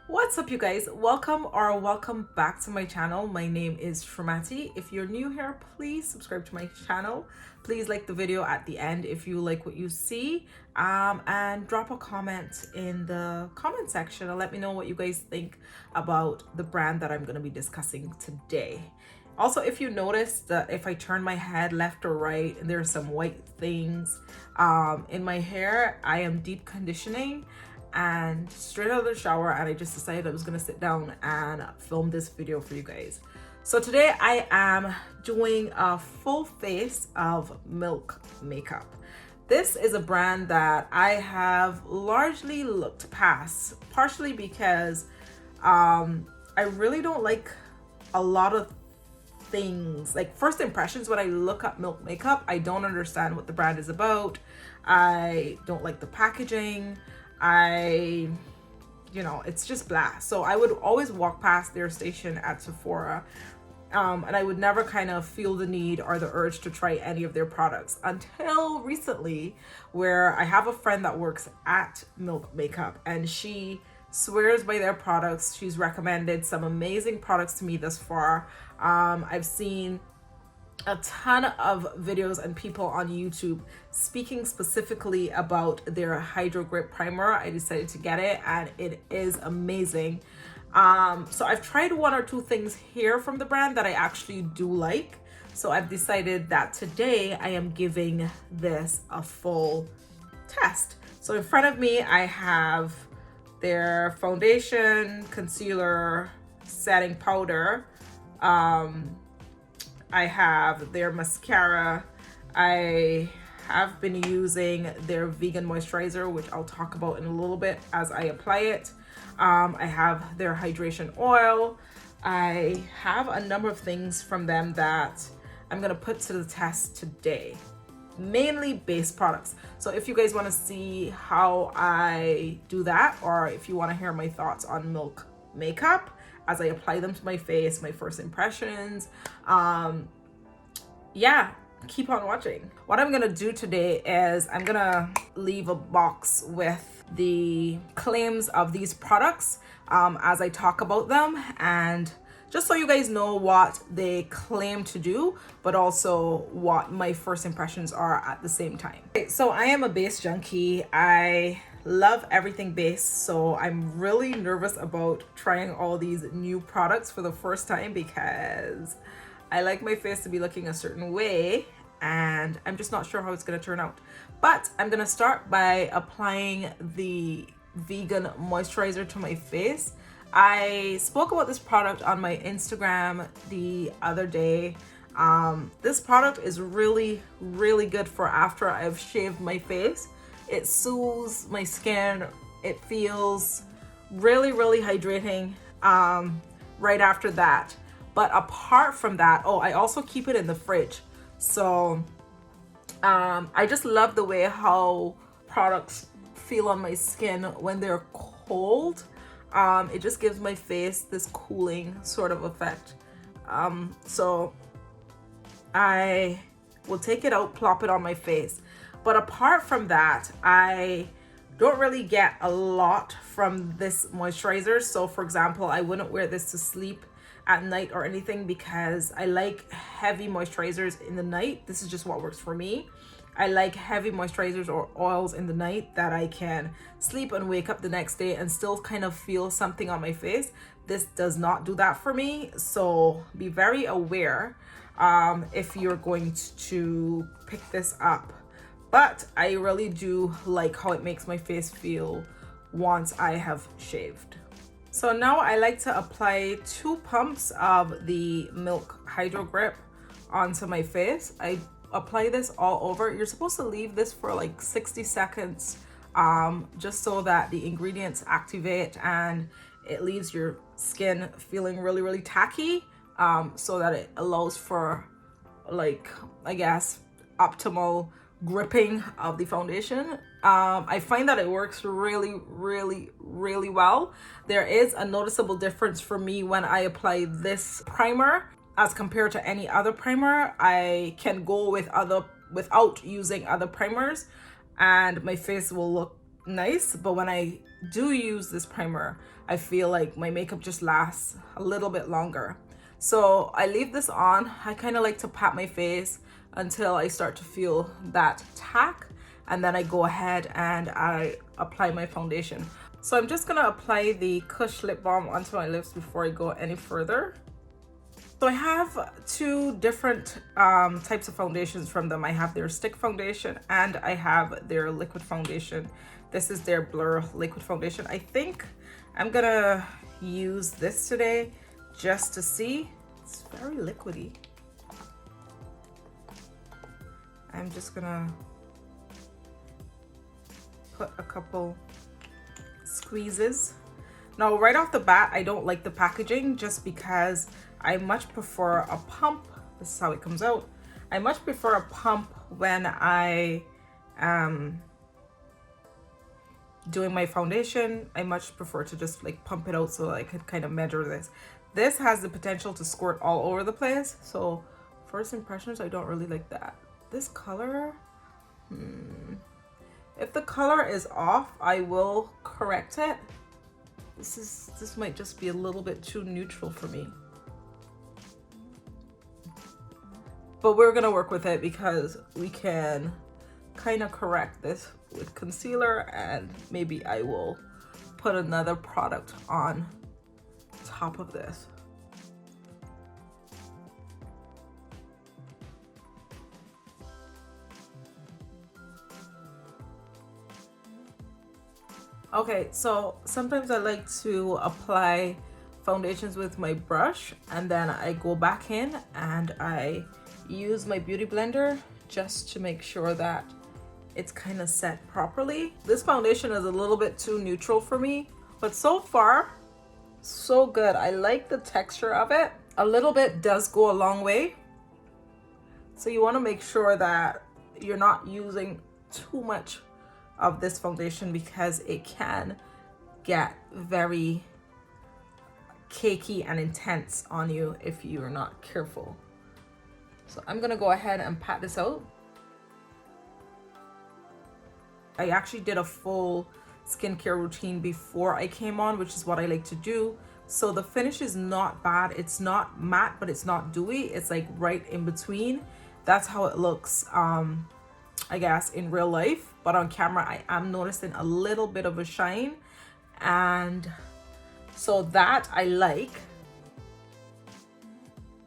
What's up, you guys? Welcome back to my channel. My name is Shramati. If you're new here, please subscribe to my channel. Please like the video at the end if you like what you see, and drop a comment in the comment section and let me know what you guys think about the brand that I'm going to be discussing today. Also, if you notice that if I turn my head left or right, there's some white things in my hair. I am deep conditioning and straight out of the shower, and I just decided I was gonna sit down and film this video for you guys. So today I am doing a full face of Milk makeup. This is a brand that I have largely looked past, partially because I really don't like a lot of things. Like, first impressions, when I look up Milk makeup, I don't understand what the brand is about. I don't like the packaging. It's just blah. So I would always walk past their station at Sephora, and I would never kind of feel the need or the urge to try any of their products until recently, where I have a friend that works at Milk makeup and she swears by their products. She's recommended some amazing products to me thus far. I've seen a ton of videos and people on YouTube speaking specifically about their Hydro Grip Primer. I decided to get it and it is amazing. So I've tried one or two things here from the brand that I actually do like. So I've decided that today I am giving this a full test. So in front of me, I have their foundation, concealer, setting powder. I have their mascara. I have been using their vegan moisturizer, which I'll talk about in a little bit as I apply it. I have their hydration oil. I have a number of things from them that I'm gonna put to the test today. Mainly base products. So if you guys wanna see how I do that, or if you wanna hear my thoughts on Milk makeup as I apply them to my face, my first impressions, yeah, keep on watching. What I'm gonna do today is I'm gonna leave a box with the claims of these products as I talk about them, and just so you guys know what they claim to do, but also what my first impressions are at the same time. Okay, so I am a base junkie. I love everything base, so I'm really nervous about trying all these new products for the first time because I like my face to be looking a certain way and I'm just not sure how it's going to turn out. But I'm going to start by applying the vegan moisturizer to my face. I spoke about this product on my Instagram the other day. This product is really, really good for after I've shaved my face. It soothes my skin. It feels really, really hydrating right after that. But apart from that, I also keep it in the fridge. So I just love the way how products feel on my skin when they're cold. It just gives my face this cooling sort of effect. So I will take it out, plop it on my face. But apart from that, I don't really get a lot from this moisturizer. So for example, I wouldn't wear this to sleep at night or anything because I like heavy moisturizers in the night. This is just what works for me. I like heavy moisturizers or oils in the night that I can sleep and wake up the next day and still kind of feel something on my face. This does not do that for me. So be very aware if you're going to pick this up. But I really do like how it makes my face feel once I have shaved. So now I like to apply 2 pumps of the Milk Hydro Grip onto my face. I apply this all over. You're supposed to leave this for like 60 seconds just so that the ingredients activate and it leaves your skin feeling really, really tacky, so that it allows for, like, I guess, optimal gripping of the foundation. I find that it works really, really, really well. There is a noticeable difference for me when I apply this primer as compared to any other primer. I can go without using other primers and my face will look nice, but when I do use this primer, I feel like my makeup just lasts a little bit longer. So I leave this on. I kind of like to pat my face until I start to feel that tack, and then I go ahead and I apply my foundation. So I'm just gonna apply the Kush lip balm onto my lips before I go any further. So I have two different types of foundations from them. I have their stick foundation and I have their liquid foundation. This is their Blur liquid foundation. I think I'm gonna use this today just to see. It's very liquidy. I'm just gonna put a couple squeezes. Now, right off the bat, I don't like the packaging just because I much prefer a pump. This is how it comes out. I much prefer a pump when I am doing my foundation. I much prefer to just like pump it out so that I could kind of measure this. This has the potential to squirt all over the place. So first impressions, I don't really like that. This color, if the color is off, I will correct it. This might just be a little bit too neutral for me. But we're gonna work with it because we can kind of correct this with concealer, and maybe I will put another product on top of this. Okay, so sometimes I like to apply foundations with my brush, and then I go back in and I use my beauty blender just to make sure that it's kind of set properly. This foundation is a little bit too neutral for me, but so far so good. I like the texture of it. A little bit does go a long way, so you want to make sure that you're not using too much of this foundation because it can get very cakey and intense on you if you're not careful. So I'm gonna go ahead and pat this out. I actually did a full skincare routine before I came on, which is what I like to do. So the finish is not bad. It's not matte, but it's not dewy. It's like right in between. That's how it looks, I guess, in real life. But on camera, I am noticing a little bit of a shine. And so that I like.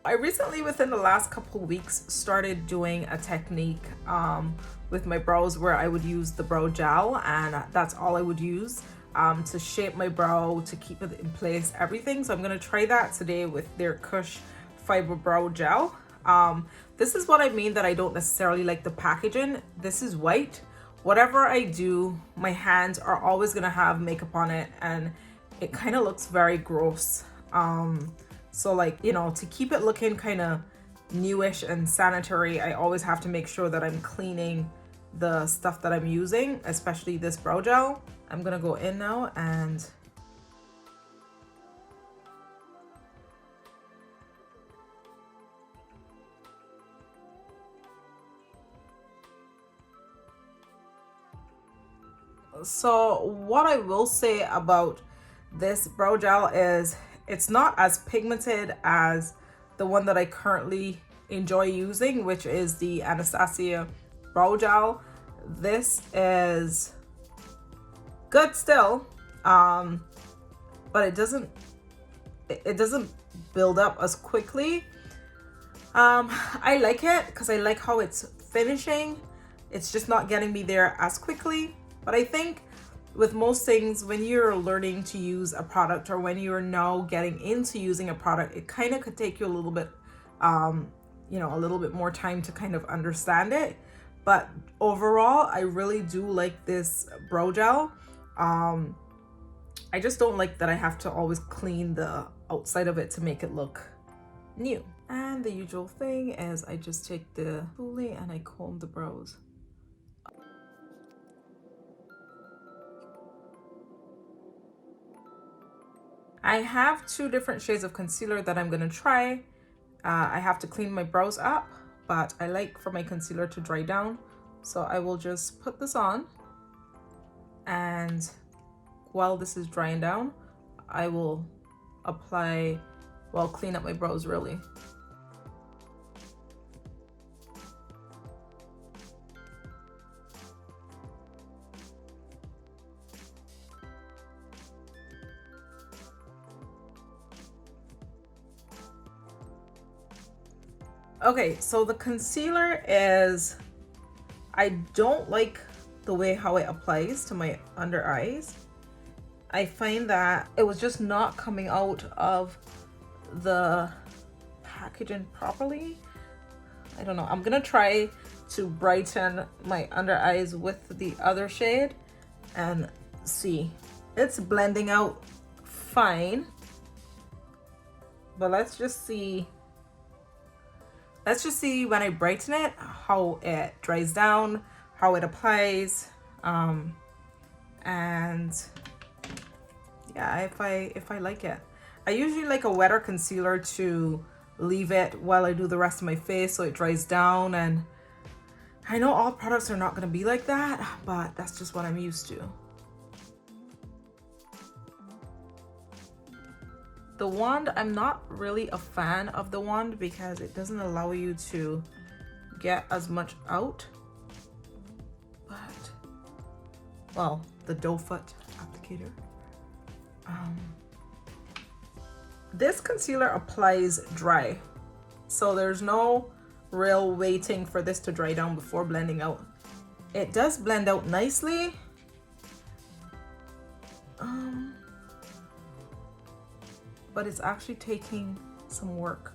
I recently, within the last couple weeks, started doing a technique with my brows where I would use the brow gel, and that's all I would use to shape my brow, to keep it in place, everything. So I'm gonna try that today with their Cush Fiber Brow Gel. This is what I mean that I don't necessarily like the packaging. This is white. Whatever I do, my hands are always gonna have makeup on it, and it kind of looks very gross. So like, you know, to keep it looking kind of newish and sanitary, I always have to make sure that I'm cleaning the stuff that I'm using, especially this brow gel. I'm gonna go in now and so what I will say about this brow gel is it's not as pigmented as the one that I currently enjoy using, which is the Anastasia Brow Gel. This is good still, but it doesn't build up as quickly. I like it because I like how it's finishing. It's just not getting me there as quickly. But I think with most things, when you're learning to use a product, or when you're now getting into using a product, it kind of could take you a little bit, you know, a little bit more time to kind of understand it. But overall, I really do like this brow gel. I just don't like that I have to always clean the outside of it to make it look new. And the usual thing is I just take the spoolie and I comb the brows. I have two different shades of concealer that I'm gonna try. I have to clean my brows up, but I like for my concealer to dry down. So I will just put this on, and while this is drying down, I will apply, well, clean up my brows really. Okay, so the concealer is, I don't like the way how it applies to my under eyes. I find that it was just not coming out of the packaging properly. I don't know. I'm gonna try to brighten my under eyes with the other shade and see. It's blending out fine, but let's just see when I brighten it how it dries down, how it applies, and yeah, if I like it. I usually like a wetter concealer to leave it while I do the rest of my face so it dries down, and I know all products are not going to be like that, but that's just what I'm used to. The wand, I'm not really a fan of the wand because it doesn't allow you to get as much out. But, well, the doe foot applicator. This concealer applies dry, so there's no real waiting for this to dry down before blending out. It does blend out nicely. But it's actually taking some work.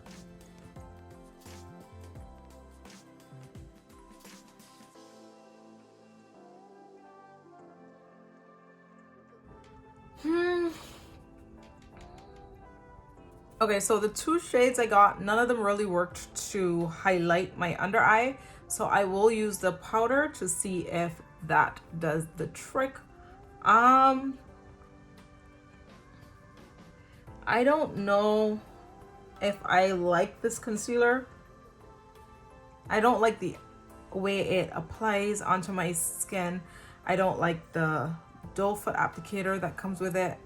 Okay, so the two shades I got, none of them really worked to highlight my under eye. So I will use the powder to see if that does the trick. I don't know if I like this concealer. I don't like the way it applies onto my skin. I don't like the doe foot applicator that comes with it.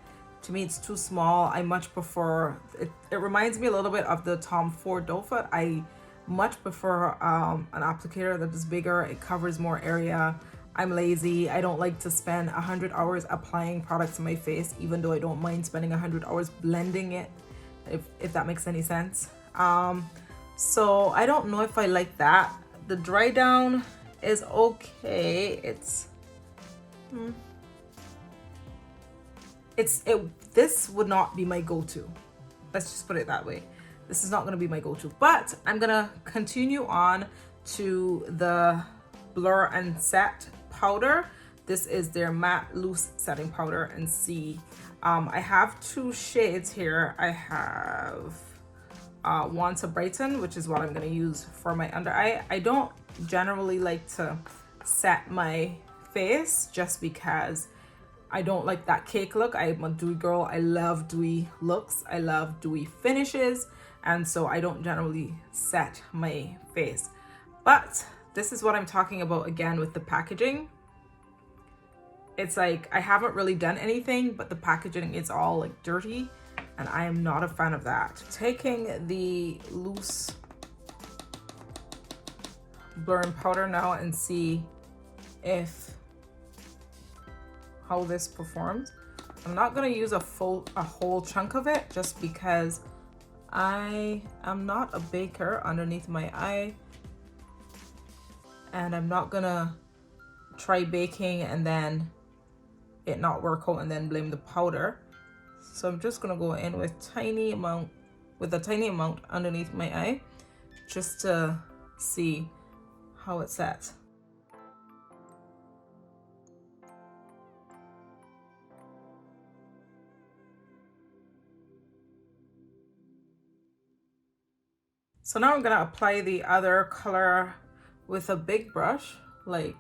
To me, it's too small. I much prefer, it reminds me a little bit of the Tom Ford doe foot. I much prefer an applicator that is bigger. It covers more area. I'm lazy. I don't like to spend 100 hours applying products to my face, even though I don't mind spending 100 hours blending it, if that makes any sense. So I don't know if I like that. The dry down is okay. This would not be my go-to. Let's just put it that way. This is not going to be my go-to, but I'm going to continue on to the Blur and Set powder. This is their matte loose setting powder, and see, I have two shades here. I have Want to Brighten, which is what I'm going to use for my under eye. I don't generally like to set my face just because I don't like that cake look. I'm a dewy girl. I love dewy looks. I love dewy finishes, and so I don't generally set my face. But this is what I'm talking about again with the packaging. It's like I haven't really done anything, but the packaging is all like dirty, and I am not a fan of that. Taking the loose blur and powder now and see how this performs. I'm not gonna use a whole chunk of it just because I am not a baker underneath my eye, and I'm not gonna try baking and then it not work out and then blame the powder. So I'm just gonna go in with a tiny amount underneath my eye just to see how it sets. So now I'm gonna apply the other color with a big brush, like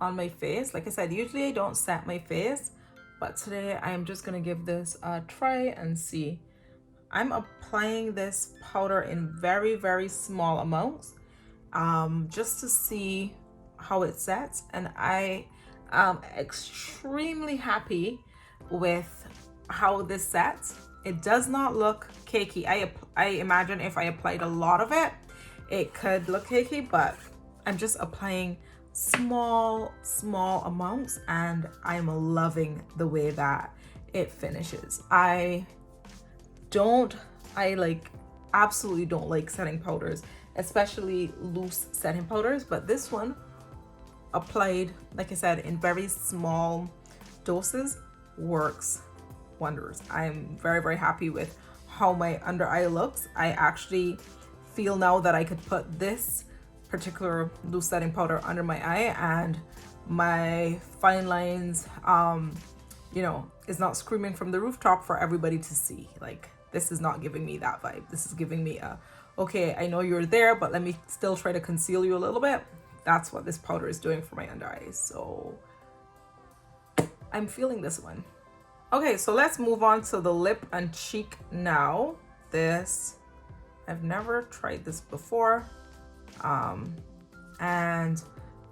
on my face. Like I said, usually I don't set my face, but today I am just gonna give this a try and see. I'm applying this powder in very, very small amounts, just to see how it sets. And I am extremely happy with how this sets. It does not look cakey. I imagine if I applied a lot of it, it could look cakey, but I'm just applying small amounts, and I'm loving the way that it finishes. I like absolutely don't like setting powders, especially loose setting powders, but this one applied, like I said, in very small doses works wonders. I'm very happy with how my under eye looks. I actually feel now that I could put this particular loose setting powder under my eye and my fine lines, you know, is not screaming from the rooftop for everybody to see. Like, this is not giving me that vibe. This is giving me a, okay, I know you're there, but let me still try to conceal you a little bit. That's what this powder is doing for my under eyes. So I'm feeling this one. Okay, so let's move on to the lip and cheek now. This, I've never tried this before. And I'm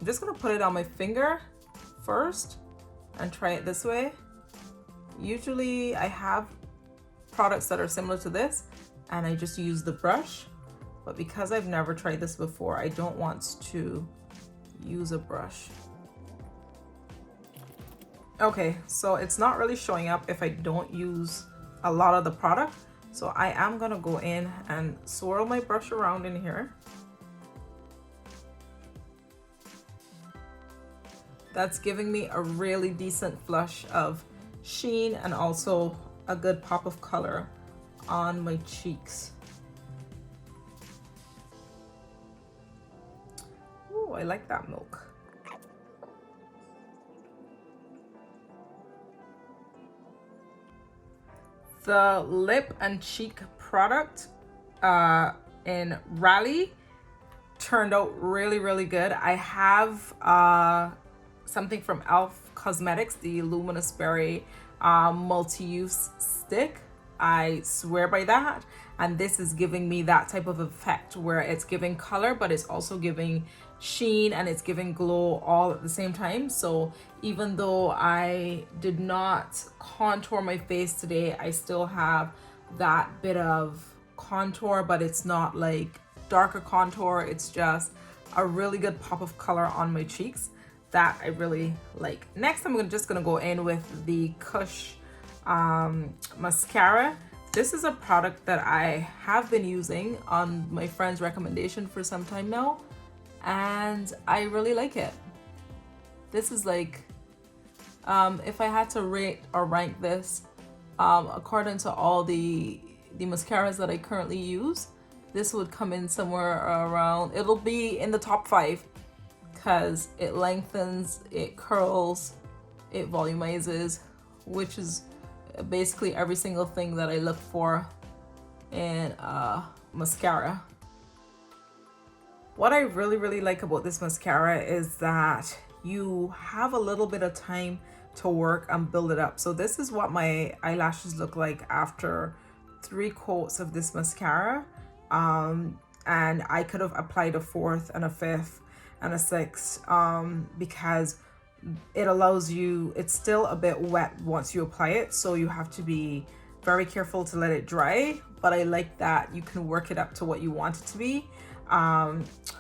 just gonna put it on my finger first and try it this way. Usually I have products that are similar to this and I just use the brush, but because I've never tried this before, I don't want to use a brush. Okay, so it's not really showing up if I don't use a lot of the product. So I am gonna go in and swirl my brush around in here. That's giving me a really decent flush of sheen and also a good pop of color on my cheeks. Ooh, I like that milk. The lip and cheek product in Raleigh turned out really good. I have something from e.l.f. Cosmetics, the Luminous Berry multi-use stick. I swear by that, and this is giving me that type of effect where it's giving color but it's also giving sheen and it's giving glow all at the same time. So even though I did not contour my face today, I still have that bit of contour, but it's not like darker contour. It's just a really good pop of color on my cheeks that I really like. Next, I'm just gonna go in with the Cush Mascara. This is a product that I have been using on my friend's recommendation for some time now, and I really like it. This is like, if I had to rate or rank this according to all the mascaras that I currently use, this would come in somewhere around, it'll be in the top 5 because it lengthens, it curls, it volumizes, which is basically every single thing that I look for in mascara. What I really like about this mascara is that you have a little bit of time to work and build it up. So this is what my eyelashes look like after 3 coats of this mascara. And I could have applied a 4th and a 5th and a 6th because it allows you, it's still a bit wet once you apply it, so you have to be very careful to let it dry, but I like that you can work it up to what you want it to be.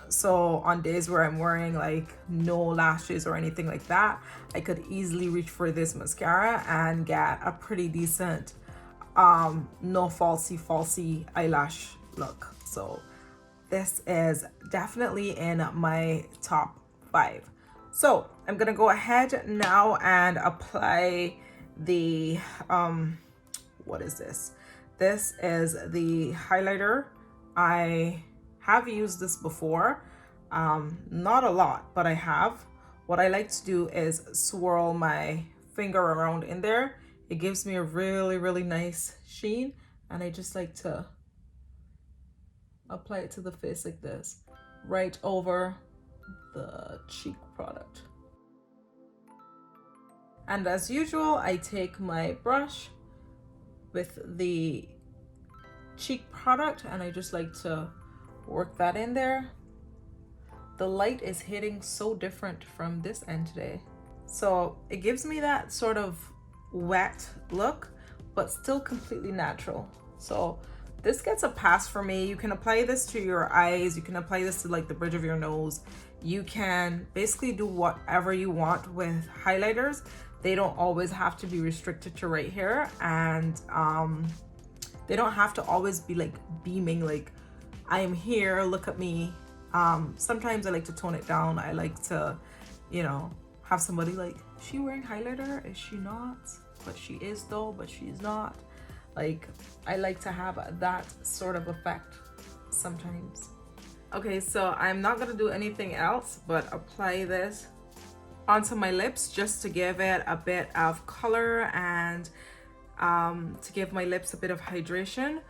So on days where I'm wearing like no lashes or anything like that, I could easily reach for this mascara and get a pretty decent no falsy eyelash look. So this is definitely in my top 5. So I'm gonna go ahead now and apply the what is this? This is the highlighter. I have used this before, not a lot, but I have. What I like to do is swirl my finger around in there. It gives me a really nice sheen, and I just like to apply it to the face like this, right over the cheek product. And as usual, I take my brush with the cheek product and I just like to work that in there. The light is hitting so different from this end today, so it gives me that sort of wet look, but still completely natural. So this gets a pass for me. You can apply this to your eyes. You can apply this to like the bridge of your nose. You can basically do whatever you want with highlighters. They don't always have to be restricted to right here, and they don't have to always be like beaming like I am here, look at me. Sometimes I like to tone it down. I like to, you know, have somebody like, is she wearing highlighter? Is she not? But she is though, but she's not. Like, I like to have that sort of effect sometimes. Okay, so I'm not gonna do anything else but apply this onto my lips just to give it a bit of color and to give my lips a bit of hydration.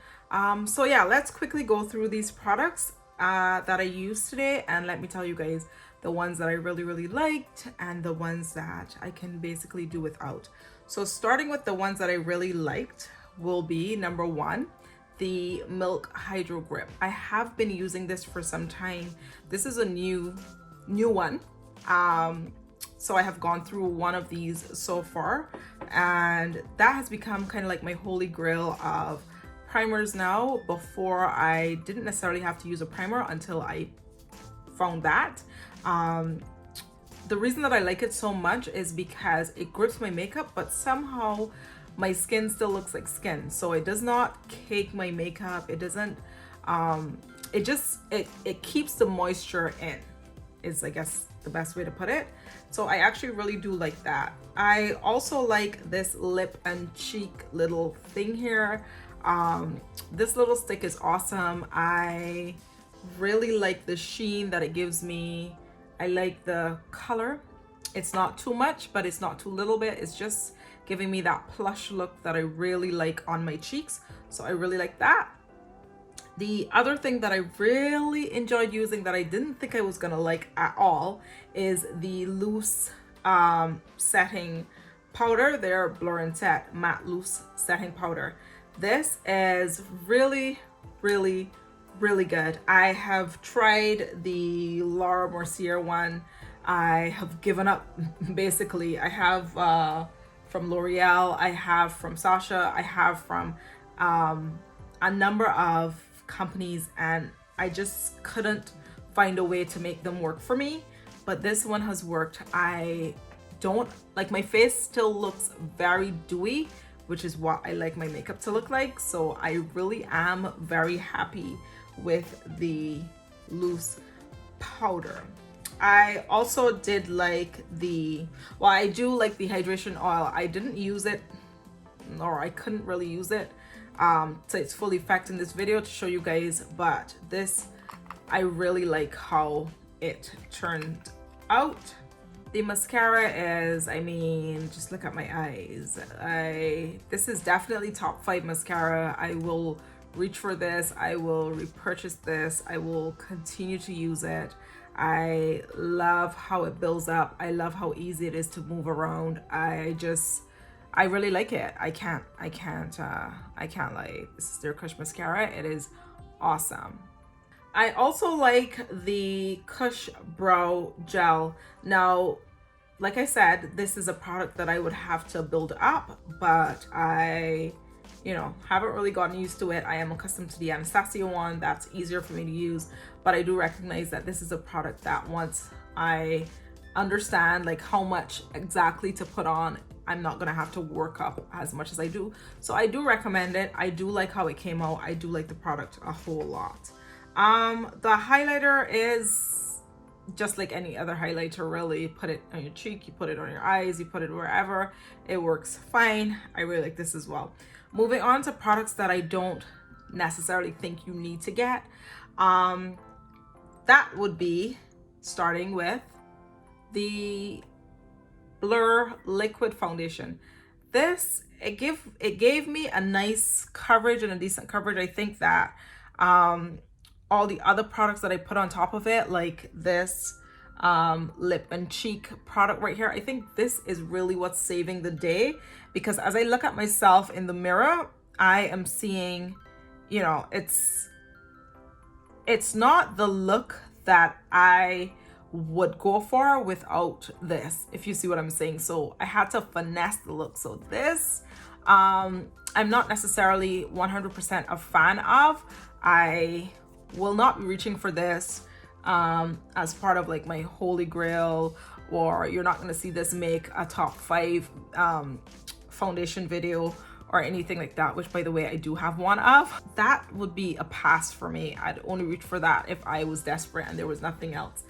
So yeah, let's quickly go through these products that I used today, and let me tell you guys the ones that I really liked and the ones that I can basically do without. So starting with the ones that I really liked will be number one, the Milk Hydro Grip. I have been using this for some time. This is a new one. So I have gone through one of these so far, and that has become kind of like my holy grail of primers now. Before, I didn't necessarily have to use a primer until I found that. The reason that I like it so much is because it grips my makeup, but somehow my skin still looks like skin. So it does not cake my makeup. It doesn't, it keeps the moisture in, is I guess the best way to put it. So I actually really do like that. I also like this lip and cheek little thing here. This little stick is awesome. I really like the sheen that it gives me. I like the color. It's not too much, but it's not too little bit. It's just giving me that plush look that I really like on my cheeks. So I really like that. The other thing that I really enjoyed using that I didn't think I was gonna like at all is the loose setting powder. Their Blur and Set Matte Loose Setting Powder. This is really good. I have tried the Laura Mercier one. I have given up basically. I have from L'Oreal, I have from Sasha, I have from a number of companies, and I just couldn't find a way to make them work for me. But this one has worked. I don't like, my face still looks very dewy, which is what I like my makeup to look like. So I really am very happy with the loose powder. I also did like the, well, I do like the hydration oil. I didn't use it, or I couldn't really use it to its full effect in this video to show you guys, but this, I really like how it turned out. The mascara is, I mean, just look at my eyes. This is definitely top 5 mascara. I will reach for this. I will repurchase this. I will continue to use it. I love how it builds up. I love how easy it is to move around. I really like it. I can't lie. This is their Cush Mascara. It is awesome. I also like the Kush Brow Gel. Now, like I said, this is a product that I would have to build up, but I, haven't really gotten used to it. I am accustomed to the Anastasia one. That's easier for me to use, but I do recognize that this is a product that once I understand like how much exactly to put on, I'm not gonna have to work up as much as I do. So I do recommend it. I do like how it came out. I do like the product a whole lot. The highlighter is just like any other highlighter, really. Put it on your cheek, you put it on your eyes, you put it wherever. It works fine. I really like this as well. Moving on to products that I don't necessarily think you need to get. That would be starting with the Blur Liquid Foundation. This, it gave me a nice coverage and a decent coverage. I think that all the other products that I put on top of it, like this lip and cheek product right here, I think this is really what's saving the day, because as I look at myself in the mirror, I am seeing, it's not the look that I would go for without this, if you see what I'm saying. So I had to finesse the look. So this I'm not necessarily 100% a fan of. I will not be reaching for this as part of like my holy grail, or you're not going to see this make a top 5 foundation video or anything like that, which by the way I do have one of. That would be a pass for me. I'd only reach for that if I was desperate and there was nothing else.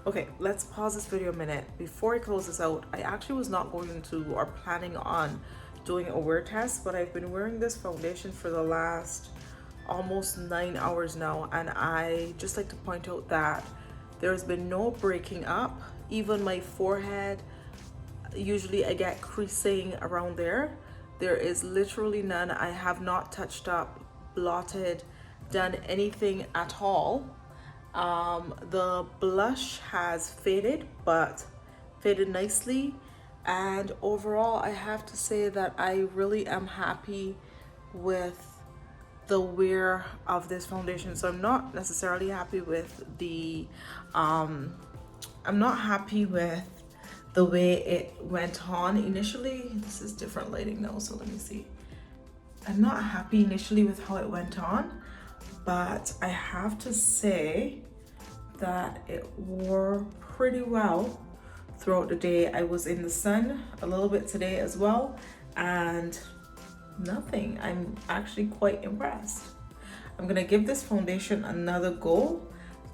Okay, let's pause this video a minute. Before I close this out, I actually was not going to or planning on doing a wear test, but I've been wearing this foundation for the last almost 9 hours now, and I just like to point out that there's been no breaking up. Even my forehead, usually I get creasing around there. There is literally none. I have not touched up, blotted, done anything at all. The blush has faded, but faded nicely. And overall, I have to say that I really am happy with the wear of this foundation. So I'm not necessarily happy with the, I'm not happy with the way it went on initially. This is different lighting now, so let me see. I'm not happy initially with how it went on, but I have to say that it wore pretty well throughout the day. I was in the sun a little bit today as well, and nothing. I'm actually quite impressed. I'm gonna give this foundation another go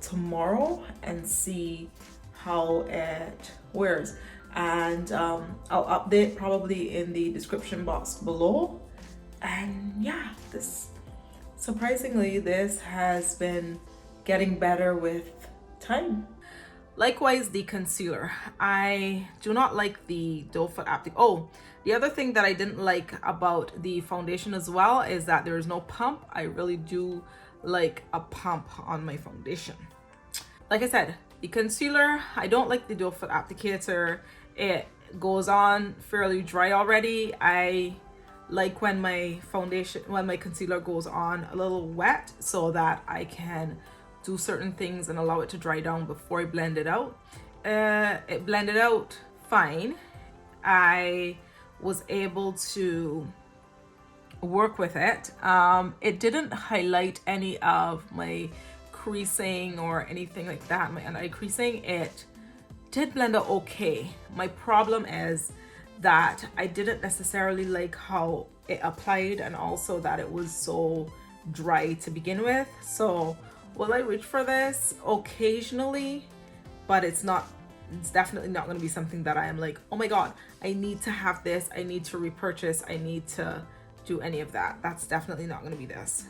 tomorrow and see how it wears, and I'll update probably in the description box below. And yeah, this surprisingly, this has been getting better with time. Likewise, the concealer. I do not like the doe foot applicator. Oh, the other thing that I didn't like about the foundation as well is that there is no pump. I really do like a pump on my foundation. Like I said, the concealer, I don't like the doe foot applicator. It goes on fairly dry already. I like when my concealer goes on a little wet so that I can do certain things and allow it to dry down before I blend it out. It blended out fine. I was able to work with it. It didn't highlight any of my creasing or anything like that, my under eye creasing. It did blend out okay. My problem is that I didn't necessarily like how it applied, and also that it was so dry to begin with. So will I reach for this occasionally? But it's definitely not going to be something that I am like, oh my god, I need to have this, I need to repurchase, I need to do any of that. That's definitely not going to be this.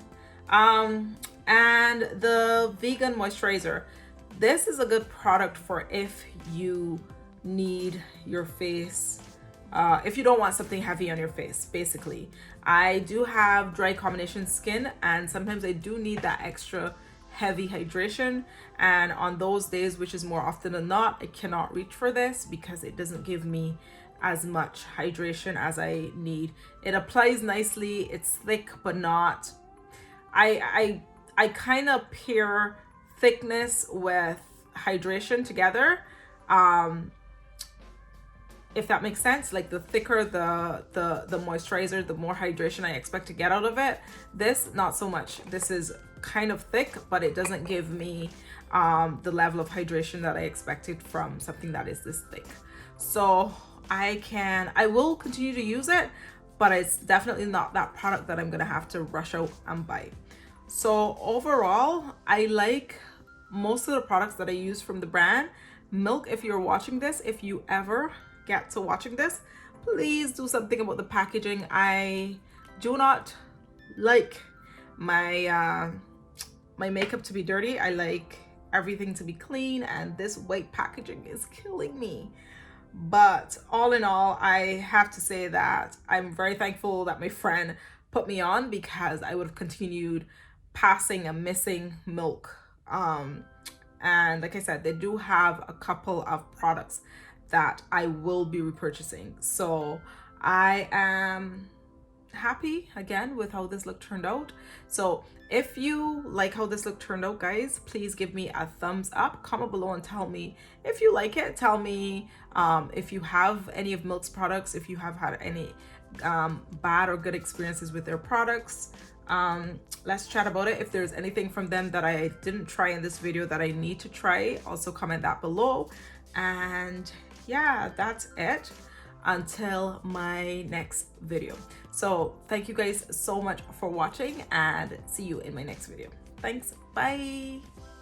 And the vegan moisturizer. This is a good product for if you need your face, if you don't want something heavy on your face, basically. I do have dry combination skin, and sometimes I do need that extra heavy hydration, and on those days, which is more often than not, I cannot reach for this because it doesn't give me as much hydration as I need. It applies nicely, it's thick but not, I kind of pair thickness with hydration together, if that makes sense. Like the thicker the moisturizer, the more hydration I expect to get out of it. This, not so much. This is kind of thick, but it doesn't give me the level of hydration that I expected from something that is this thick. So I will continue to use it, but it's definitely not that product that I'm gonna have to rush out and buy. So overall, I like most of the products that I use from the brand. Milk, if you're watching this, if you ever get to watching this, please do something about the packaging. I do not like my my makeup to be dirty. I like everything to be clean, and this white packaging is killing me. But all in all, I have to say that I'm very thankful that my friend put me on, because I would have continued passing and missing milk. And like I said, they do have a couple of products that I will be repurchasing. So I am happy again with how this look turned out. So if you like how this look turned out, guys, please give me a thumbs up. Comment below and tell me if you like it. Tell me if you have any of Milk's products, if you have had any bad or good experiences with their products. Let's chat about it. If there's anything from them that I didn't try in this video that I need to try, also comment that below. And yeah, that's it until my next video. So thank you guys so much for watching, and see you in my next video. Thanks, bye.